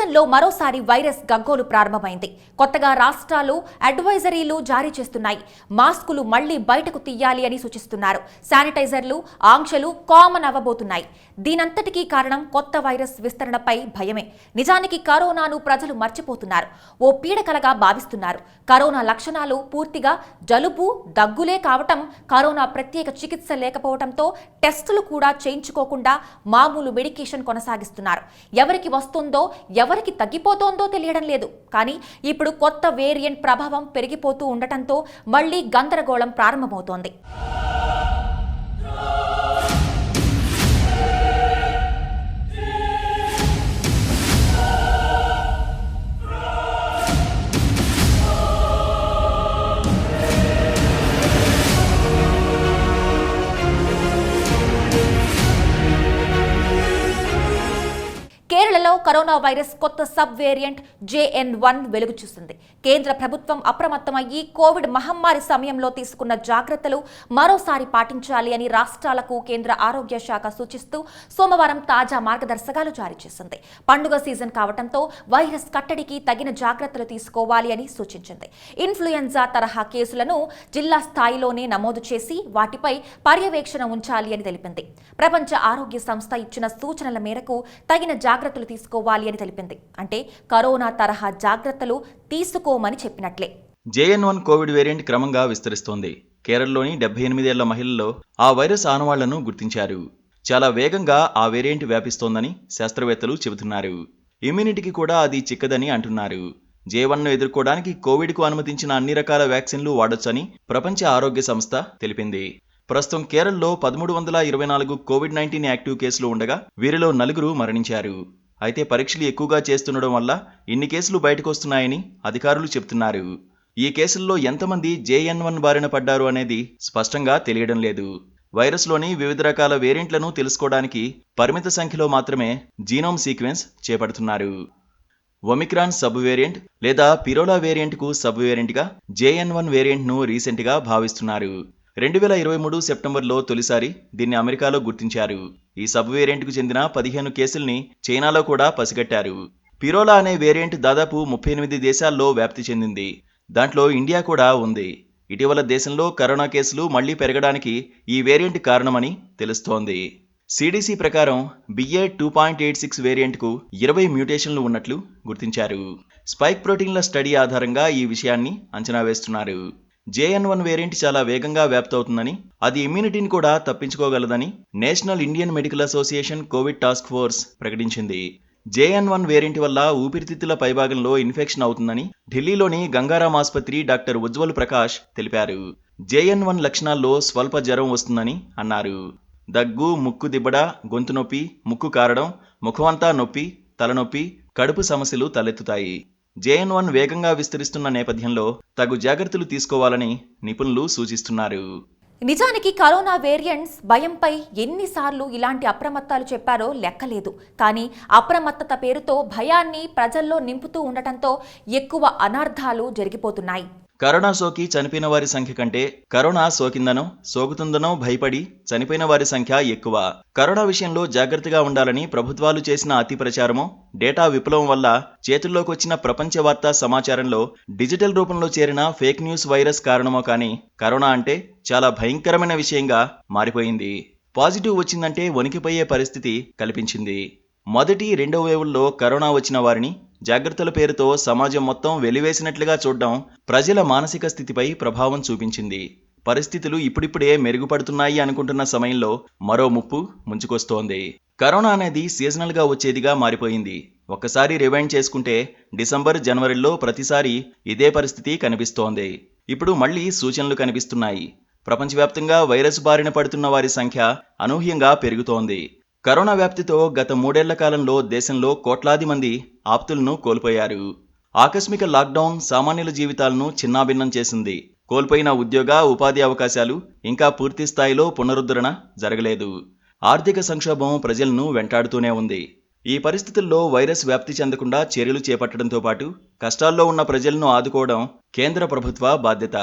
దేశంలో మరోసారి వైరస్ గగ్గోలు ప్రారంభమైంది. కొత్తగా రాష్ట్రాలు అడ్వైజరీలు జారీ చేస్తున్నాయి. మాస్కులు మళ్లీ బయటకు తీయాలి అని సూచిస్తున్నారు. శానిటైజర్లు, ఆంక్షలు కామన్ అవ్వబోతున్నాయి. దీనంతటికీ కారణం కొత్త వైరస్ విస్తరణపై భయమే. నిజానికి కరోనాను ప్రజలు మర్చిపోతున్నారు. ఓ పీడకలగా భావిస్తున్నారు. కరోనా లక్షణాలు పూర్తిగా జలుబు, దగ్గులే కావటం, కరోనా ప్రత్యేక చికిత్స లేకపోవడంతో టెస్టులు కూడా చేయించుకోకుండా మామూలు మెడికేషన్ కొనసాగిస్తున్నారు. ఎవరికి వస్తుందో ఎవరికి తగ్గిపోతోందో తెలియడం లేదు. కానీ ఇప్పుడు కొత్త వేరియంట్ ప్రభావం పెరిగిపోతూ ఉండటంతో మళ్లీ గందరగోళం ప్రారంభమవుతోంది. కేరళలో కరోనా వైరస్ కొత్త సబ్ వేరియంట్ JN1 వెలుగు చూసింది. కేంద్ర ప్రభుత్వం అప్రమత్తమయ్యి కోవిడ్ మహమ్మారి సమయంలో తీసుకున్న జాగ్రత్తలు మరోసారి పాటించాలి అని రాష్ట్రాలకు కేంద్ర ఆరోగ్య శాఖ సూచిస్తూ సోమవారం తాజా మార్గదర్శకాలు జారీ చేసింది. పండుగ సీజన్ కావడంతో వైరస్ కట్టడికి తగిన జాగ్రత్తలు తీసుకోవాలి అని సూచించింది. ఇన్ఫ్లుయెంజా తరహా కేసులను జిల్లా స్థాయిలోనే నమోదు చేసి వాటిపై పర్యవేక్షణ ఉంచాలి అని తెలిపింది. ప్రపంచ ఆరోగ్య సంస్థ ఇచ్చిన సూచనల మేరకు తగిన జాగ్రత్తలు తీసుకోవాలి అని తెలిపింది. అంటే కరోనా తరహా జాగ్రత్తలు తీసుకోమని చెప్పినట్లే. JN1 కోవిడ్ వేరియంట్ క్రమంగా విస్తరిస్తోంది. కేరళలోని 78 ఏళ్ల మహిళల్లో ఆ వైరస్ ఆనవాళ్లను గుర్తించారు. చాలా వేగంగా ఆ వేరియంట్ వ్యాపిస్తోందని శాస్త్రవేత్తలు చెబుతున్నారు. ఇమ్యూనిటీకి కూడా అది చిక్కదని అంటున్నారు. J1ను ఎదుర్కోవడానికి కోవిడ్కు అనుమతించిన అన్ని రకాల వ్యాక్సిన్లు వాడొచ్చని ప్రపంచ ఆరోగ్య సంస్థ తెలిపింది. ప్రస్తుతం కేరళలో 1324 కోవిడ్-19 యాక్టివ్ కేసులు ఉండగా వీరిలో 4 మరణించారు. అయితే పరీక్షలు ఎక్కువగా చేస్తుండడం వల్ల ఇన్ని కేసులు బయటకు వస్తున్నాయని అధికారులు చెబుతున్నారు. ఈ కేసుల్లో ఎంతమంది JN1 బారిన పడ్డారు అనేది స్పష్టంగా తెలియడం లేదు. వైరస్లోని వివిధ రకాల వేరియంట్లను తెలుసుకోవడానికి పరిమిత సంఖ్యలో మాత్రమే జీనోమ్ సీక్వెన్స్ చేపడుతున్నారు. ఒమిక్రాన్ సబ్ వేరియంట్ లేదా పిరోలా వేరియంట్కు సబ్ వేరియంట్గా JN1 వేరియంట్ను రీసెంట్గా భావిస్తున్నారు. 2023 సెప్టెంబర్లో తొలిసారి దీన్ని అమెరికాలో గుర్తించారు. ఈ సబ్ వేరియంట్కు చెందిన 15 కేసుల్ని చైనాలో కూడా పసిగట్టారు. పిరోలా అనే వేరియంట్ దాదాపు 38 దేశాల్లో వ్యాప్తి చెందింది. దాంట్లో ఇండియా కూడా ఉంది. ఇటీవల దేశంలో కరోనా కేసులు మళ్లీ పెరగడానికి ఈ వేరియంట్ కారణమని తెలుస్తోంది. CDC ప్రకారం BA.2.86 వేరియంట్కు 20 మ్యూటేషన్లు ఉన్నట్లు గుర్తించారు. స్పైక్ ప్రోటీన్ల స్టడీ ఆధారంగా ఈ విషయాన్ని అంచనా వేస్తున్నారు. JN1 వేరియంట్ చాలా వేగంగా వ్యాప్తవుతుందని, అది ఇమ్యూనిటీని కూడా తప్పించుకోగలదని national Indian medical association covid task force ప్రకటించింది. JN1 వేరియంట్ వల్ల ఊపిరితిత్తుల పైభాగంలో ఇన్ఫెక్షన్ అవుతుందని ఢిల్లీలోని గంగారాం ఆసుపత్రి డాక్టర్ ఉజ్వల్ ప్రకాష్ తెలిపారు. JN1 లక్షణాల్లో స్వల్ప జ్వరం వస్తుందని అన్నారు. దగ్గు, ముక్కు దిబ్బడ, గొంతు నొప్పి, ముక్కు కారడం, ముఖమంతా నొప్పి, తలనొప్పి, కడుపు సమస్యలు తలెత్తుతాయి. JN1 వేగంగా విస్తరిస్తున్న నేపథ్యంలో తగు జాగ్రత్తలు తీసుకోవాలని నిపుణులు సూచిస్తున్నారు. నిజానికి కరోనా వేరియంట్స్ భయంపై ఎన్నిసార్లు ఇలాంటి అప్రమత్తాలు చెప్పారో లెక్కలేదు. కానీ అప్రమత్తత పేరుతో భయాన్ని ప్రజల్లో నింపుతూ ఉండటంతో ఎక్కువ అనర్థాలు జరిగిపోతున్నాయి. కరోనా సోకి చనిపోయిన వారి సంఖ్య కంటే కరోనా సోకిందనో సోకుతుందనో భయపడి చనిపోయిన వారి సంఖ్య ఎక్కువ. కరోనా విషయంలో జాగ్రత్తగా ఉండాలని ప్రభుత్వాలు చేసిన అతి ప్రచారమో, డేటా విప్లవం వల్ల చేతుల్లోకి వచ్చిన ప్రపంచ వార్తా సమాచారంలో డిజిటల్ రూపంలో చేరిన ఫేక్ న్యూస్ వైరస్ కారణమో కానీ కరోనా అంటే చాలా భయంకరమైన విషయంగా మారిపోయింది. పాజిటివ్ వచ్చిందంటే వణికిపోయే పరిస్థితి కల్పించింది. మొదటి, రెండో వేవుల్లో కరోనా వచ్చిన వారిని జాగ్రత్తల పేరుతో సమాజం మొత్తం వెలివేసినట్లుగా చూడడం ప్రజల మానసిక స్థితిపై ప్రభావం చూపించింది. పరిస్థితులు ఇప్పుడిప్పుడే మెరుగుపడుతున్నాయి అనుకుంటున్న సమయంలో మరో ముప్పు ముంచుకొస్తోంది. కరోనా అనేది సీజనల్గా వచ్చేదిగా మారిపోయింది. ఒక్కసారి రివైండ్ చేసుకుంటే డిసెంబర్, జనవరిలో ప్రతిసారి ఇదే పరిస్థితి కనిపిస్తోంది. ఇప్పుడు మళ్లీ సూచనలు కనిపిస్తున్నాయి. ప్రపంచవ్యాప్తంగా వైరస్ బారిన పడుతున్న వారి సంఖ్య అనూహ్యంగా పెరుగుతోంది. కరోనా వ్యాప్తితో గత 3 ఏళ్ల కాలంలో దేశంలో కోట్లాది మంది ఆప్తులను కోల్పోయారు. ఆకస్మిక లాక్డౌన్ సామాన్యుల జీవితాలను చిన్నాభిన్నం చేసింది. కోల్పోయిన ఉద్యోగ, ఉపాధి అవకాశాలు ఇంకా పూర్తి స్థాయిలో పునరుద్ధరణ జరగలేదు. ఆర్థిక సంక్షోభం ప్రజలను వెంటాడుతూనే ఉంది. ఈ పరిస్థితుల్లో వైరస్ వ్యాప్తి చెందకుండా చర్యలు చేపట్టడంతో పాటు కష్టాల్లో ఉన్న ప్రజలను ఆదుకోవడం కేంద్ర ప్రభుత్వ బాధ్యత.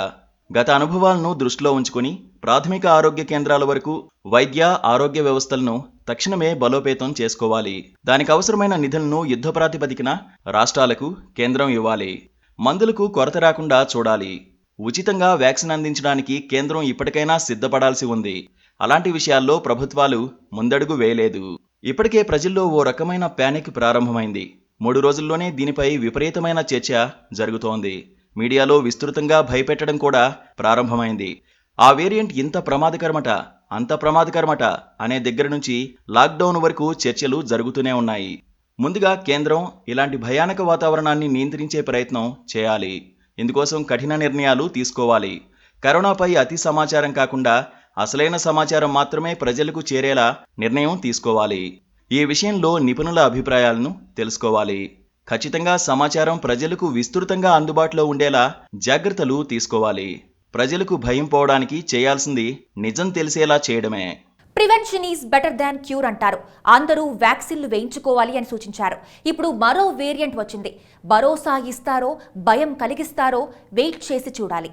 గత అనుభవాలను దృష్టిలో ఉంచుకొని ప్రాథమిక ఆరోగ్య కేంద్రాల వరకు వైద్య, ఆరోగ్య వ్యవస్థలను తక్షణమే బలోపేతం చేసుకోవాలి. దానికి అవసరమైన నిధులను యుద్ధ ప్రాతిపదికన రాష్ట్రాలకు కేంద్రం ఇవ్వాలి. మందులకు కొరత రాకుండా చూడాలి. ఉచితంగా వ్యాక్సిన్ అందించడానికి కేంద్రం ఇప్పటికైనా సిద్ధపడాల్సి ఉంది. అలాంటి విషయాల్లో ప్రభుత్వాలు ముందడుగు వేయలేదు. ఇప్పటికే ప్రజల్లో ఓ రకమైన ప్యానిక్ ప్రారంభమైంది. 3 రోజుల్లోనే దీనిపై విపరీతమైన చర్చ జరుగుతోంది. మీడియాలో విస్తృతంగా భయపెట్టడం కూడా ప్రారంభమైంది. ఆ వేరియంట్ ఇంత ప్రమాదకరమట, అంత ప్రమాదకరమట అనే దగ్గర నుంచి లాక్డౌన్ వరకు చర్చలు జరుగుతూనే ఉన్నాయి. ముందుగా కేంద్రం ఇలాంటి భయానక వాతావరణాన్ని నియంత్రించే ప్రయత్నం చేయాలి. ఇందుకోసం కఠిన నిర్ణయాలు తీసుకోవాలి. కరోనాపై అతి సమాచారం కాకుండా అసలైన సమాచారం మాత్రమే ప్రజలకు చేరేలా నిర్ణయం తీసుకోవాలి. ఈ విషయంలో నిపుణుల అభిప్రాయాలను తెలుసుకోవాలి. ఖచ్చితంగా సమాచారం ప్రజలకు విస్తృతంగా అందుబాటులో ఉండేలా జాగ్రత్తలు తీసుకోవాలి. ప్రజలకు భయం పోవడానికి చేయాల్సింది నిజం తెలిసేలా చేయడమే. Prevention is better than cure అంటారు. అందరూ వ్యాక్సిన్లు వేయించుకోవాలి అని సూచించారు. ఇప్పుడు మరో వేరియంట్ వచ్చింది. భరోసా ఇస్తారో భయం కలిగిస్తారో వెయిట్ చేసి చూడాలి.